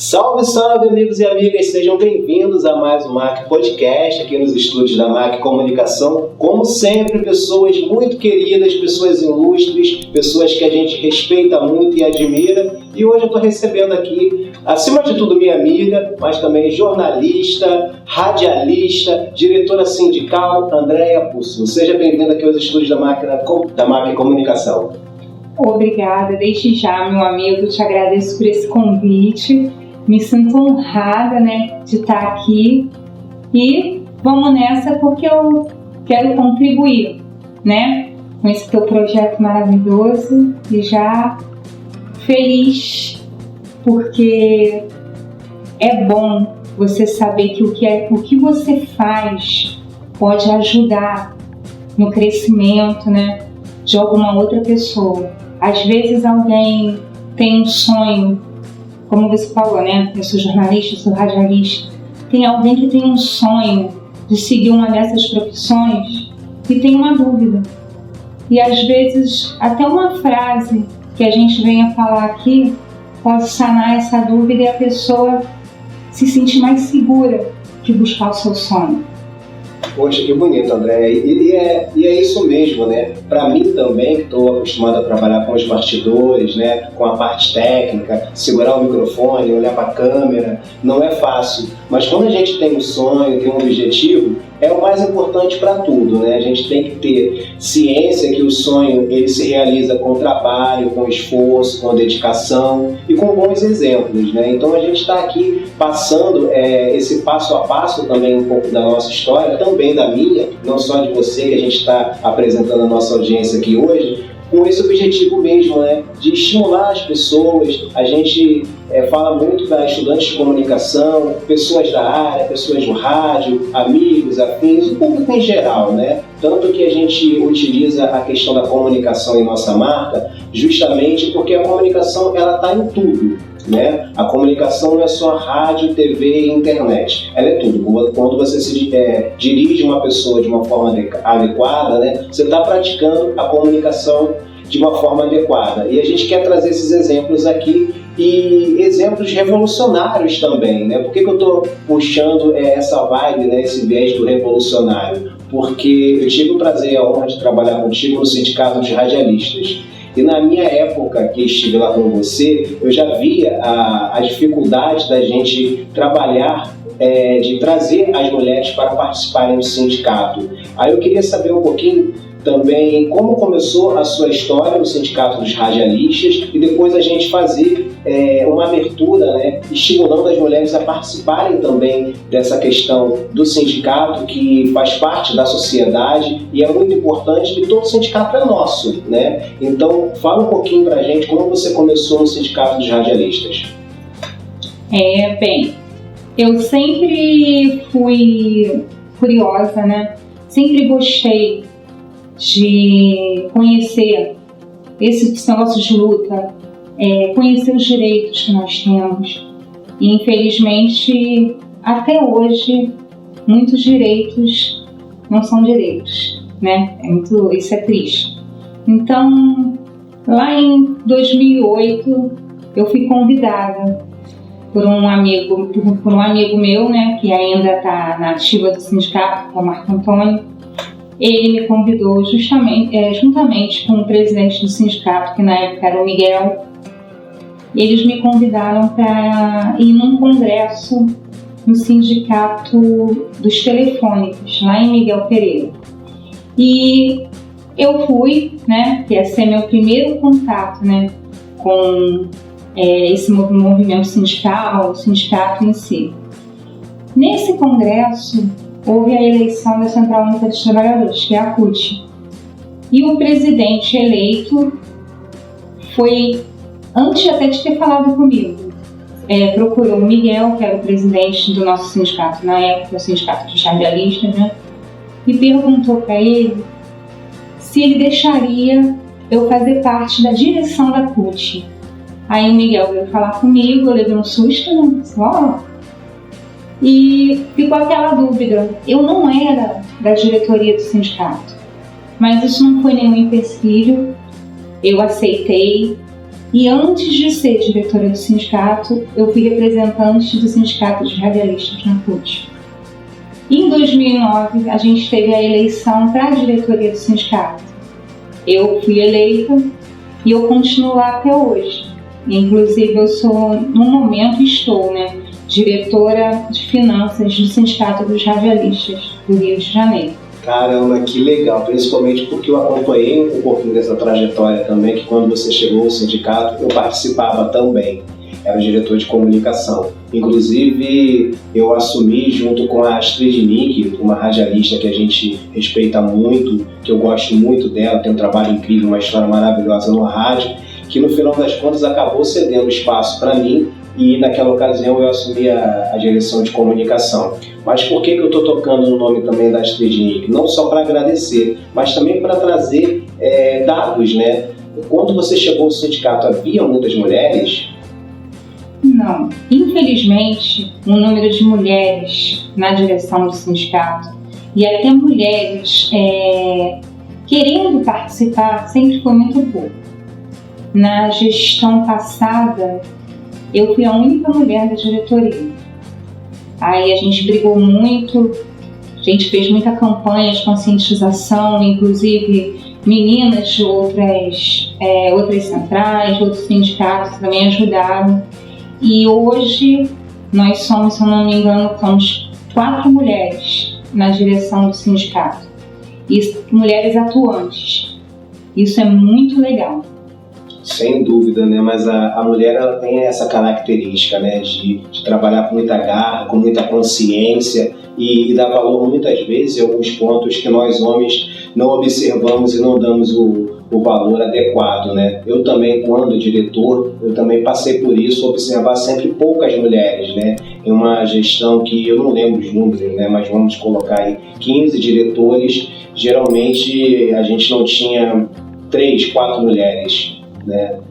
Salve, salve, amigos e amigas, sejam bem-vindos a mais um MAC Podcast aqui nos estúdios da MAC Comunicação. Como sempre, pessoas muito queridas, pessoas ilustres, pessoas que a gente respeita muito e admira. E hoje eu estou recebendo aqui, acima de tudo, minha amiga, mas também jornalista, radialista, diretora sindical, Andréia Pusso. Seja bem-vinda aqui aos estúdios da MAC Comunicação. Obrigada, desde já, meu amigo, te agradeço por esse convite. Me sinto honrada, de estar aqui e vamos nessa porque eu quero contribuir, com esse teu projeto maravilhoso e já feliz porque é bom você saber que o que você faz pode ajudar no crescimento, de alguma outra pessoa. Às vezes alguém tem um sonho, como você falou, eu sou jornalista, sou radialista. Tem alguém que tem um sonho de seguir uma dessas profissões e tem uma dúvida. E às vezes até uma frase que a gente venha falar aqui pode sanar essa dúvida e a pessoa se sentir mais segura de buscar o seu sonho. Poxa, que bonito, André. E é isso mesmo, Para mim também, que estou acostumado a trabalhar com os bastidores, com a parte técnica, segurar o microfone, olhar para a câmera, não é fácil. Mas quando a gente tem um sonho, tem um objetivo, é o mais importante para tudo, A gente tem que ter ciência que o sonho ele se realiza com trabalho, com esforço, com dedicação e com bons exemplos, Então a gente está aqui passando esse passo a passo também um pouco da nossa história, também da minha, não só de você que a gente está apresentando a nossa audiência aqui hoje, com esse objetivo mesmo, de estimular as pessoas. A gente fala muito para estudantes de comunicação, pessoas da área, pessoas do rádio, amigos, afins, o público em geral, Tanto que a gente utiliza a questão da comunicação em nossa marca, justamente porque a comunicação ela está em tudo. A comunicação não é só rádio, TV e internet, ela é tudo. Quando você dirige uma pessoa de uma forma adequada, você está praticando a comunicação de uma forma adequada. E a gente quer trazer esses exemplos aqui e exemplos revolucionários também. Por que eu estou puxando essa vibe, esse viés do revolucionário? Porque eu tive o prazer e a honra de trabalhar contigo no Sindicato dos Radialistas. E na minha época que estive lá com você, eu já via a dificuldade da gente trabalhar, de trazer as mulheres para participarem do sindicato. Aí eu queria saber um pouquinho também como começou a sua história no Sindicato dos Radialistas e depois a gente fazer uma abertura, estimulando as mulheres a participarem também dessa questão do sindicato que faz parte da sociedade e é muito importante que todo sindicato é nosso, Então, fala um pouquinho pra gente como você começou no Sindicato dos Radialistas. Bem, eu sempre fui curiosa, Sempre gostei de conhecer esse negócio de luta, conhecer os direitos que nós temos. E infelizmente, até hoje, muitos direitos não são direitos, Isso é triste. Então, lá em 2008, eu fui convidada por um amigo meu, que ainda está na ativa do sindicato, que é o Marco Antônio. Ele me convidou juntamente com o presidente do sindicato, que na época era o Miguel. Eles me convidaram para ir num congresso no sindicato dos telefônicos, lá em Miguel Pereira. E eu fui, que ia ser meu primeiro contato, com esse movimento sindical, o sindicato em si. Nesse congresso, houve a eleição da Central Única dos Trabalhadores, que é a CUT. E o presidente eleito foi, antes até de ter falado comigo, procurou o Miguel, que era o presidente do nosso sindicato na época, o Sindicato dos Radialistas, e perguntou para ele se ele deixaria eu fazer parte da direção da CUT. Aí o Miguel veio falar comigo, eu levei um susto, e ficou aquela dúvida. Eu não era da diretoria do sindicato, mas isso não foi nenhum empecilho. Eu aceitei E antes de ser diretora do sindicato, eu fui representante do Sindicato de Radialistas na CUT. E em 2009, a gente teve a eleição para a diretoria do sindicato. Eu fui eleita e eu continuo lá até hoje. Inclusive, eu sou, no momento, estou, diretora de finanças do Sindicato dos Radialistas do Rio de Janeiro. Caramba, que legal, principalmente porque eu acompanhei um pouquinho dessa trajetória também, que quando você chegou ao sindicato, eu participava também. Era o diretor de comunicação. Inclusive, eu assumi junto com a Astrid Nick, uma radialista que a gente respeita muito, que eu gosto muito dela, tem um trabalho incrível, uma história maravilhosa no rádio, que no final das contas acabou cedendo espaço para mim e naquela ocasião eu assumi a direção de comunicação. Mas por que eu estou tocando no nome também da Astrid Nick? Não só para agradecer, mas também para trazer dados, Quando você chegou ao sindicato, havia muitas mulheres? Não. Infelizmente, o número de mulheres na direção do sindicato e até mulheres querendo participar sempre foi muito pouco. Na gestão passada, eu fui a única mulher da diretoria. Aí a gente brigou muito, a gente fez muita campanha de conscientização, inclusive meninas de outras centrais, outros sindicatos também ajudaram. E hoje nós somos, se eu não me engano, 4 mulheres na direção do sindicato. E mulheres atuantes. Isso é muito legal. Sem dúvida, mas a mulher ela tem essa característica, de trabalhar com muita garra, com muita consciência e dar valor muitas vezes em alguns pontos que nós homens não observamos e não damos o valor adequado, Eu também, quando diretor, eu também passei por isso, observar sempre poucas mulheres, Em uma gestão que eu não lembro os números, Mas vamos colocar aí 15 diretores, geralmente a gente não tinha 3, 4 mulheres,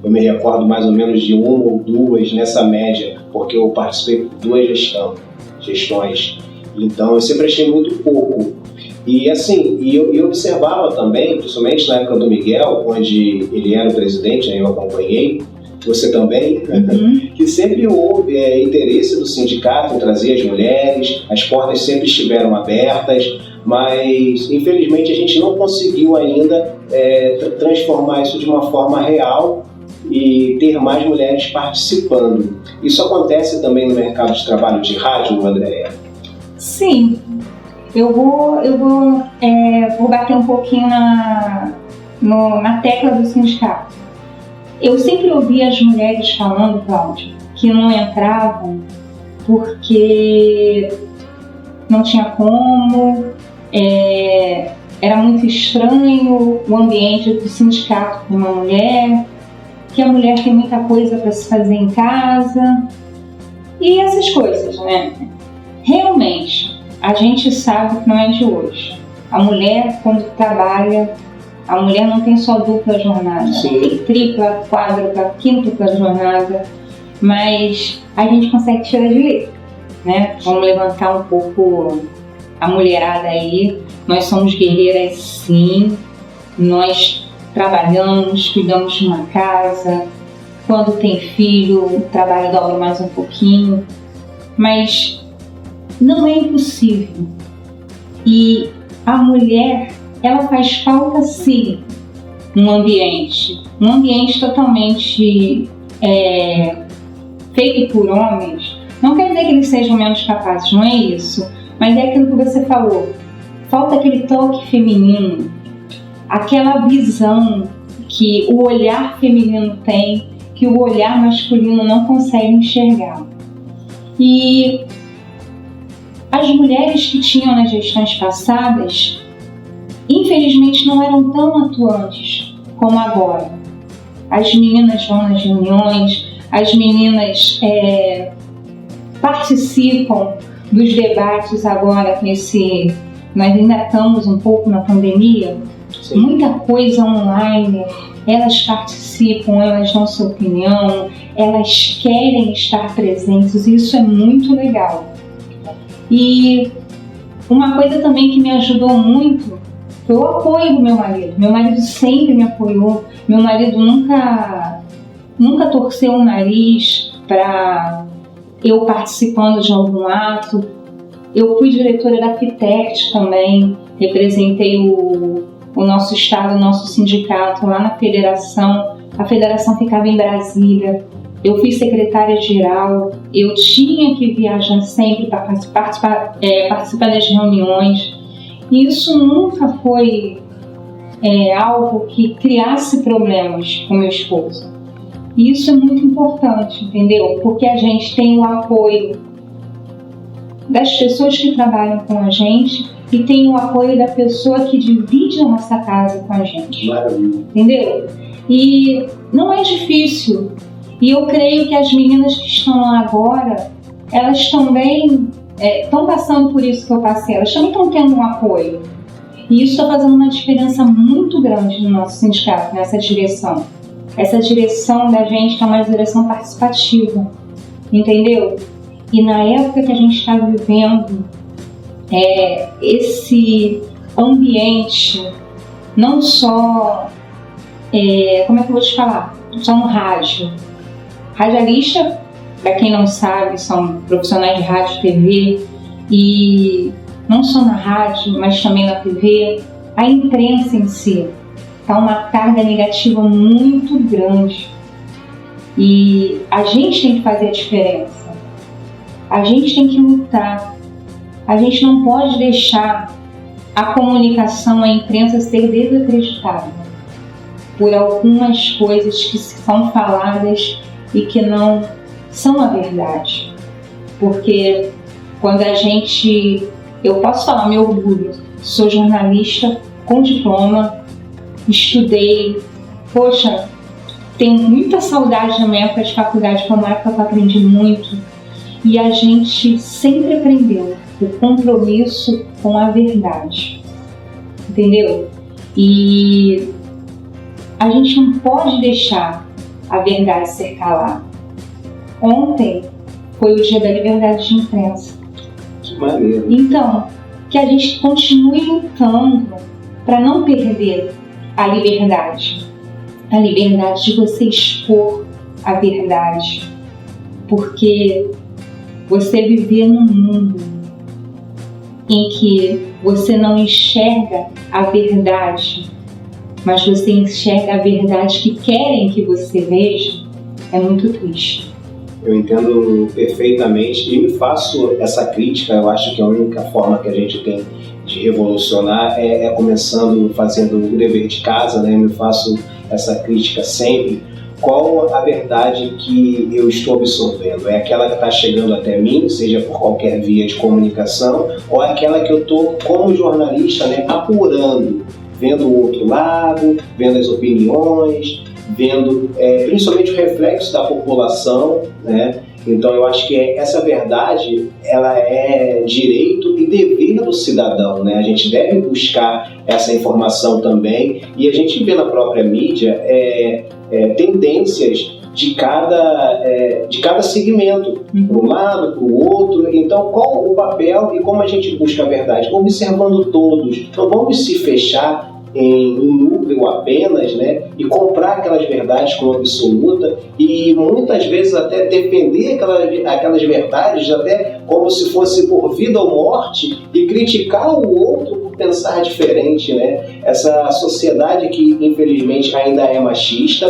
Eu me recordo mais ou menos de 1 ou 2 nessa média, porque eu participei de 2 gestões. Então eu sempre achei muito pouco. E assim, eu observava também, principalmente na época do Miguel, onde ele era o presidente, eu acompanhei, você também, que sempre houve interesse do sindicato em trazer as mulheres, as portas sempre estiveram abertas, mas infelizmente a gente não conseguiu ainda transformar isso de uma forma real e ter mais mulheres participando. Isso acontece também no mercado de trabalho de rádio, Andréia? Sim, eu vou bater um pouquinho na tecla do sindicato. Eu sempre ouvi as mulheres falando, Cláudio, que não entravam porque não tinha como, era muito estranho o ambiente do sindicato com uma mulher, que a mulher tem muita coisa para se fazer em casa e essas coisas, Realmente, a gente sabe que não é de hoje. A mulher, quando trabalha, a mulher não tem só dupla jornada, tem tripla, quádrupla, quíntupla jornada, mas a gente consegue tirar de letra, Vamos levantar um pouco a mulherada aí. Nós somos guerreiras, sim. Nós trabalhamos, cuidamos de uma casa. Quando tem filho, o trabalho dobra mais um pouquinho. Mas não é impossível. E a mulher, ela faz falta sim num ambiente totalmente feito por homens. Não quer dizer que eles sejam menos capazes, não é isso. Mas é aquilo que você falou. Falta aquele toque feminino, aquela visão que o olhar feminino tem, que o olhar masculino não consegue enxergar. E as mulheres que tinham nas gestões passadas, infelizmente não eram tão atuantes como agora. As meninas vão nas reuniões, as meninas participam dos debates agora nós ainda estamos um pouco na pandemia, sim. Muita coisa online, elas participam, elas dão sua opinião, elas querem estar presentes, e isso é muito legal. E uma coisa também que me ajudou muito foi o apoio do meu marido. Meu marido sempre me apoiou, meu marido nunca nunca torceu o nariz para eu participando de algum ato. Eu fui diretora da FITECT também, representei o nosso estado, o nosso sindicato lá na federação. A federação ficava em Brasília. Eu fui secretária-geral, eu tinha que viajar sempre para participar das reuniões. E isso nunca foi algo que criasse problemas com meu esposo. E isso é muito importante, entendeu? Porque a gente tem o apoio das pessoas que trabalham com a gente e tem o apoio da pessoa que divide a nossa casa com a gente. Maravilha. Entendeu? E não é difícil. E eu creio que as meninas que estão lá agora, elas também estão passando por isso que eu passei. Elas também estão tendo um apoio. E isso está fazendo uma diferença muito grande no nosso sindicato, nessa direção. Essa direção da gente é uma direção participativa, entendeu? E na época que a gente está vivendo, esse ambiente, não só, como é que eu vou te falar? Só no rádio. Radialista, para quem não sabe, são profissionais de rádio e TV, e não só na rádio, mas também na TV, a imprensa em si está uma carga negativa muito grande. E a gente tem que fazer a diferença. A gente tem que lutar. A gente não pode deixar a comunicação, a imprensa ser desacreditada por algumas coisas que são faladas e que não são a verdade. Porque quando eu posso falar meu orgulho, sou jornalista com diploma, estudei, poxa, tenho muita saudade da minha época de faculdade, foi uma época que eu aprendi muito, e a gente sempre aprendeu o compromisso com a verdade, entendeu? E a gente não pode deixar a verdade ser calada. Ontem foi o dia da liberdade de imprensa. Que maneiro. Então, que a gente continue lutando para não perder a liberdade de você expor a verdade, porque você viver num mundo em que você não enxerga a verdade, mas você enxerga a verdade que querem que você veja, é muito triste. Eu entendo perfeitamente e me faço essa crítica. Eu acho que a única forma que a gente tem de revolucionar é começando fazendo o dever de casa, né? Eu me faço essa crítica sempre. Qual a verdade que eu estou absorvendo? É aquela que está chegando até mim, seja por qualquer via de comunicação, ou é aquela que eu estou, como jornalista, né, apurando, vendo o outro lado, vendo as opiniões, vendo principalmente o reflexo da população, né? Então eu acho que essa verdade, ela é direito e dever do cidadão, né? A gente deve buscar essa informação também, e a gente vê na própria mídia tendências de cada segmento, para um lado, para o outro. Então, qual o papel e como a gente busca a verdade? Observando todos. Não vamos se fechar em um núcleo apenas, né, e comprar aquelas verdades como absoluta e muitas vezes até defender aquelas verdades até como se fosse por vida ou morte e criticar o outro por pensar diferente, né? Essa sociedade que infelizmente ainda é machista,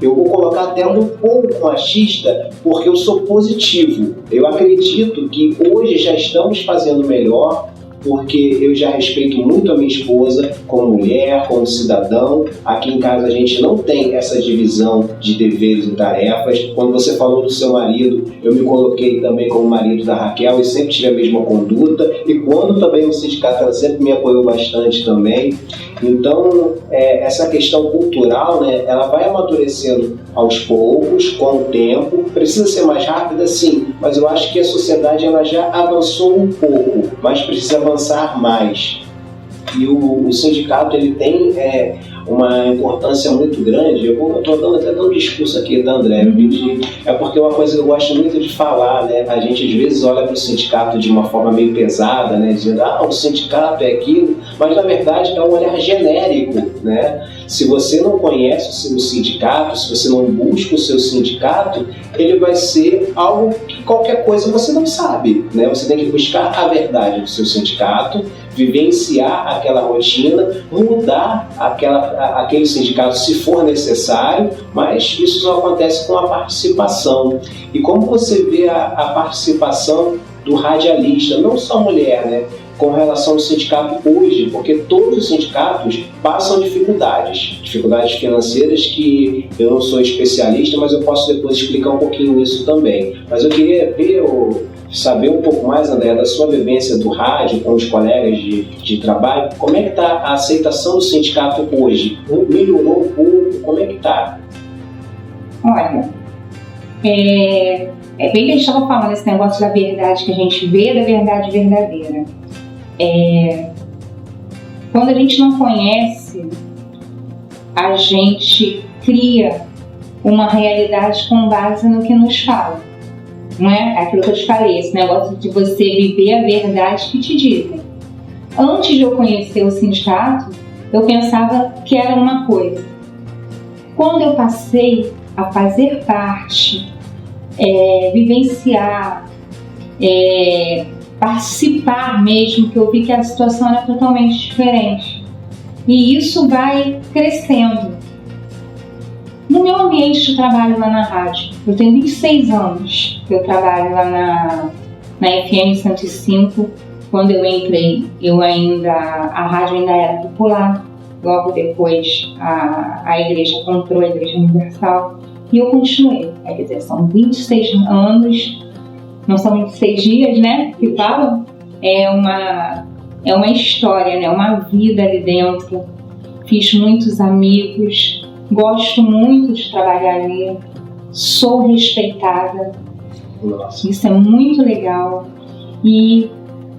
eu vou colocar até um pouco machista porque eu sou positivo. Eu acredito que hoje já estamos fazendo melhor, porque eu já respeito muito a minha esposa como mulher, como cidadão. Aqui em casa a gente não tem essa divisão de deveres e tarefas. Quando você falou do seu marido, eu me coloquei também como marido da Raquel e sempre tive a mesma conduta. E quando também no sindicato ela sempre me apoiou bastante também. Então, essa questão cultural, né, ela vai amadurecendo aos poucos, com o tempo. Precisa ser mais rápida, sim, mas eu acho que a sociedade ela já avançou um pouco, mas precisa avançar mais. E o sindicato ele tem uma importância muito grande. Eu estou até dando um discurso aqui, tá, André? É porque é uma coisa que eu gosto muito de falar, né? A gente às vezes olha para o sindicato de uma forma meio pesada, né? Dizendo, o sindicato é aquilo, mas na verdade é um olhar genérico, né? Se você não conhece o seu sindicato, se você não busca o seu sindicato, ele vai ser algo que qualquer coisa você não sabe, né? Você tem que buscar a verdade do seu sindicato, vivenciar aquela rotina, mudar aquele sindicato se for necessário, mas isso só acontece com a participação. E como você vê a participação do radialista, não só mulher, né, com relação ao sindicato hoje, porque todos os sindicatos passam dificuldades financeiras que eu não sou especialista, mas eu posso depois explicar um pouquinho isso também. Mas eu queria saber um pouco mais, André, da sua vivência do rádio com os colegas de trabalho. Como é que está a aceitação do sindicato hoje? Melhorou um pouco? Como é que está? Olha, é bem que a gente estava falando esse negócio da verdade que a gente vê, da verdade verdadeira. Quando a gente não conhece, a gente cria uma realidade com base no que nos fala. Não é? É aquilo que eu te falei, esse negócio de você viver a verdade que te dizem. Antes de eu conhecer o sindicato, eu pensava que era uma coisa. Quando eu passei a fazer parte, vivenciar, participar mesmo, que eu vi que a situação era totalmente diferente. E isso vai crescendo. No meu ambiente de trabalho lá na rádio, eu tenho 26 anos que eu trabalho lá na FM 105. Quando eu entrei, a rádio ainda era popular. Logo depois, a igreja comprou a Igreja Universal. E eu continuei. Quer dizer, são 26 anos, não são 26 dias, né, que falam. É uma história, né, uma vida ali dentro. Fiz muitos amigos, gosto muito de trabalhar ali, sou respeitada. Nossa. Isso é muito legal. E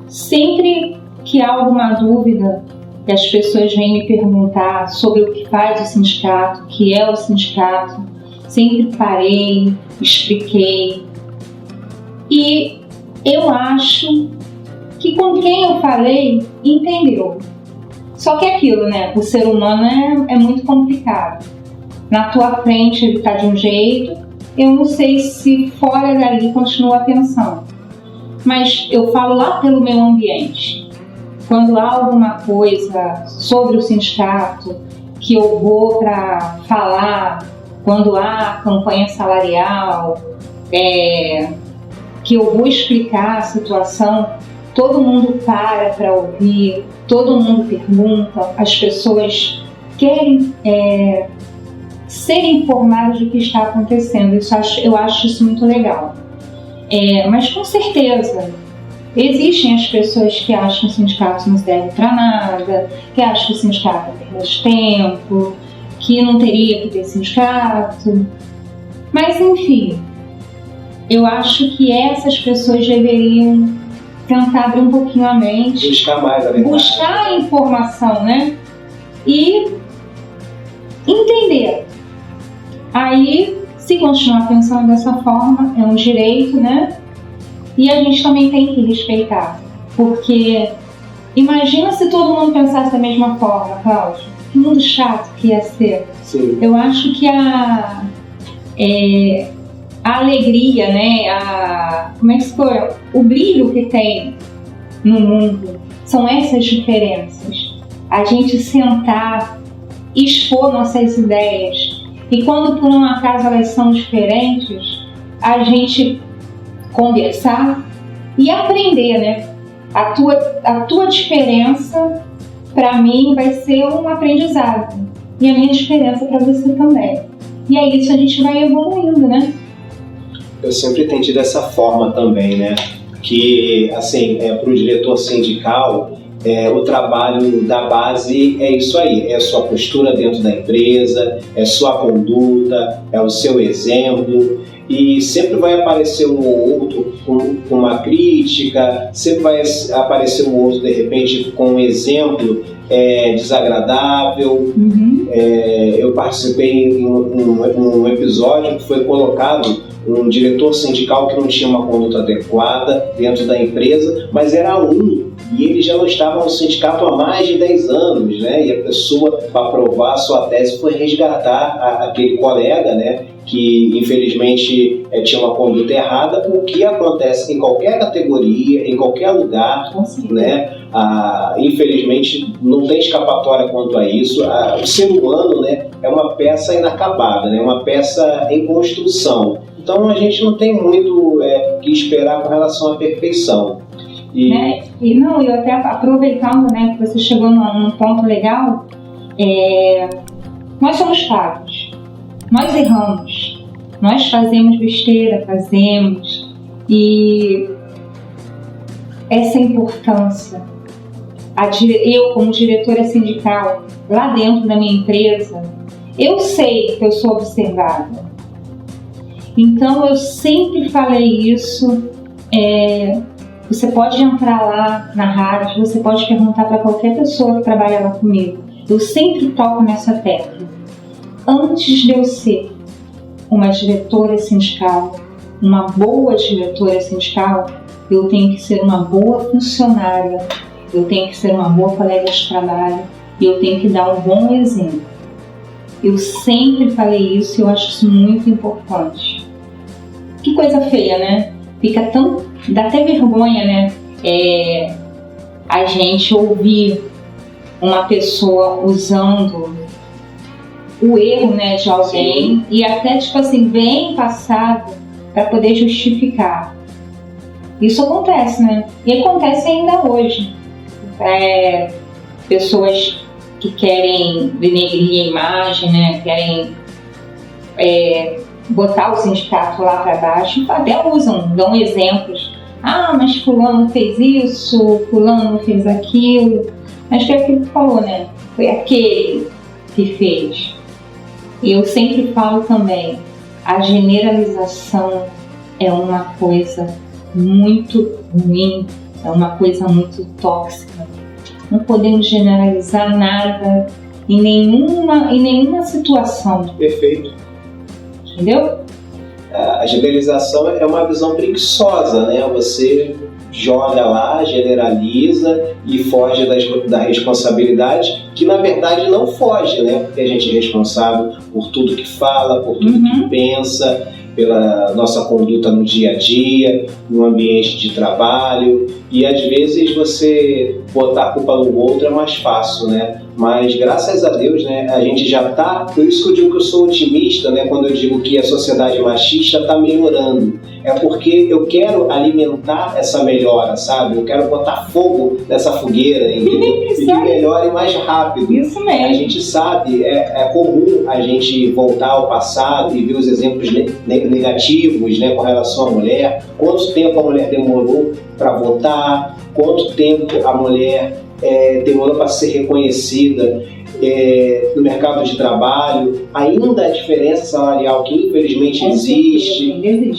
sempre que há alguma dúvida, que as pessoas vêm me perguntar sobre o que faz o sindicato, o que é o sindicato, sempre parei, expliquei. E eu acho que com quem eu falei, entendeu. Só que é aquilo, né? O ser humano é muito complicado. Na tua frente ele está de um jeito, eu não sei se fora dali continua a tensão. Mas eu falo lá pelo meu ambiente. Quando há alguma coisa sobre o sindicato que eu vou para falar, quando há campanha salarial, que eu vou explicar a situação, todo mundo para ouvir, todo mundo pergunta, as pessoas querem ser informadas do que está acontecendo. Eu acho isso muito legal. Mas com certeza, existem as pessoas que acham que o sindicato não serve para nada, que acham que o sindicato é perda de tempo, que não teria que ter sindicato. Mas, enfim, eu acho que essas pessoas deveriam tentar abrir um pouquinho a mente, buscar mais a verdade, buscar a informação, né? E entender. Aí, se continuar pensando dessa forma, é um direito, né? E a gente também tem que respeitar. Porque imagina se todo mundo pensasse da mesma forma, Cláudio. Que mundo chato que ia ser. Sim. Eu acho que a alegria, né? Como é que se for? O brilho que tem no mundo são essas diferenças. A gente sentar, expor nossas ideias. E quando por um acaso elas são diferentes, a gente conversar e aprender, né? A tua diferença, para mim, vai ser um aprendizado. E a minha diferença para você também. E é isso, a gente vai evoluindo, né? Eu sempre entendi dessa forma também, né? Que, assim, para o diretor sindical, o trabalho da base é isso aí, é a sua postura dentro da empresa, é sua conduta, é o seu exemplo, e sempre vai aparecer um ou outro com uma crítica, sempre vai aparecer um outro, de repente, com um exemplo desagradável. Uhum. Eu participei em um episódio que foi colocado um diretor sindical que não tinha uma conduta adequada dentro da empresa, mas era um e ele já não estava no sindicato há mais de 10 anos, né? E a pessoa, para aprovar a sua tese, foi resgatar aquele colega, né? Que infelizmente tinha uma conduta errada, o que acontece em qualquer categoria, em qualquer lugar, né? Infelizmente não tem escapatória quanto a isso. O ser humano, né, é uma peça inacabada, né? Uma peça em construção. Então a gente não tem muito que esperar com relação à perfeição. E eu até aproveitando, né, que você chegou num ponto legal, nós somos falhos, nós erramos, nós fazemos besteira, e essa importância, eu como diretora sindical, lá dentro da minha empresa, eu sei que eu sou observada, então eu sempre falei isso. Você pode entrar lá na rádio, você pode perguntar para qualquer pessoa que trabalha lá comigo. Eu sempre toco nessa tecla. Antes de eu ser uma diretora sindical, uma boa diretora sindical, eu tenho que ser uma boa funcionária, eu tenho que ser uma boa colega de trabalho e eu tenho que dar um bom exemplo. Eu sempre falei isso e eu acho isso muito importante. Que coisa feia, né? Dá até vergonha, né? A gente ouvir uma pessoa usando o erro, né, de alguém e até, tipo assim, bem passado para poder justificar. Isso acontece, né? E acontece ainda hoje. Pessoas que querem denegrir a imagem, né? Querem botar o sindicato lá para baixo, até dão exemplos. Mas fulano fez isso, fulano fez aquilo. Mas foi aquilo que falou, né? Foi aquele que fez. E eu sempre falo também, a generalização é uma coisa muito ruim, é uma coisa muito tóxica. Não podemos generalizar nada em nenhuma situação. Perfeito. Entendeu? A generalização é uma visão preguiçosa, né? Você joga lá, generaliza e foge da responsabilidade, que na verdade não foge, né? Porque a gente é responsável por tudo que fala, por tudo que pensa, pela nossa conduta no dia a dia, no ambiente de trabalho, e às vezes você botar a culpa no outro é mais fácil, né? Mas graças a Deus, né, a gente já está, por isso que eu digo que eu sou otimista, né, quando eu digo que a sociedade machista está melhorando. É porque eu quero alimentar essa melhora, sabe? Eu quero botar fogo nessa fogueira, entendeu? E que melhore mais rápido. Isso mesmo. A gente sabe, é comum a gente voltar ao passado e ver os exemplos negativos, né, com relação à mulher. Quanto tempo a mulher demorou para votar? Quanto tempo a mulher demorou para ser reconhecida no mercado de trabalho, ainda a diferença salarial que infelizmente existe, né?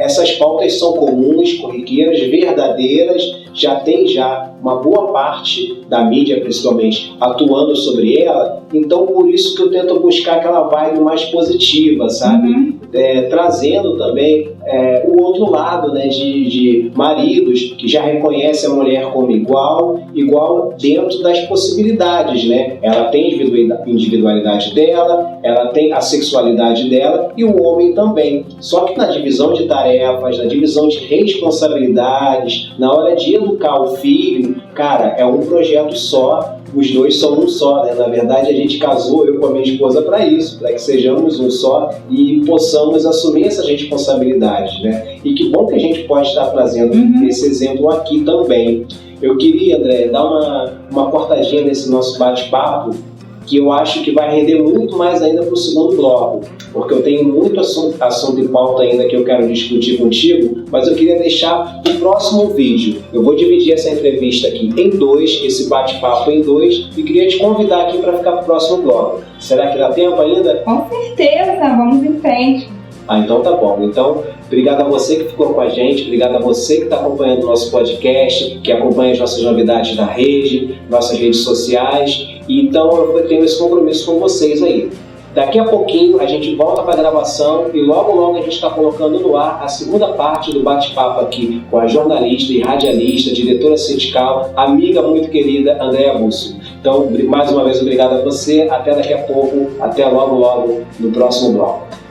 Essas pautas são comuns, corriqueiras, verdadeiras, já tem uma boa parte da mídia, principalmente, atuando sobre ela, então por isso que eu tento buscar aquela vibe mais positiva, sabe? Trazendo também o outro lado, né, de maridos que já reconhecem a mulher como igual dentro das possibilidades, né? Ela tem a individualidade dela, ela tem a sexualidade dela e o homem também. Só que na divisão de tarefas, na divisão de responsabilidades, na hora de educar o filho, cara, é um projeto só, os dois são um só, né? Na verdade, a gente casou, eu com a minha esposa, para isso, para que sejamos um só e possamos assumir essas responsabilidades, né? E que bom que a gente pode estar trazendo esse exemplo aqui também. Eu queria, André, dar uma cortadinha nesse nosso bate-papo, que eu acho que vai render muito mais ainda para o segundo bloco, porque eu tenho muito assunto em pauta ainda que eu quero discutir contigo, mas eu queria deixar o próximo vídeo. Eu vou dividir essa entrevista aqui em dois, esse bate-papo em dois, e queria te convidar aqui para ficar para o próximo bloco. Será que dá tempo ainda? Com certeza, vamos em frente. Então tá bom. Então, obrigado a você que ficou com a gente, obrigado a você que está acompanhando o nosso podcast, que acompanha as nossas novidades na rede, nossas redes sociais. Então, eu tenho esse compromisso com vocês aí. Daqui a pouquinho a gente volta para a gravação e logo a gente está colocando no ar a segunda parte do bate-papo aqui com a jornalista e radialista, diretora sindical, amiga muito querida, Andréa Busso. Então, mais uma vez, obrigado a você. Até daqui a pouco. Até logo no próximo bloco.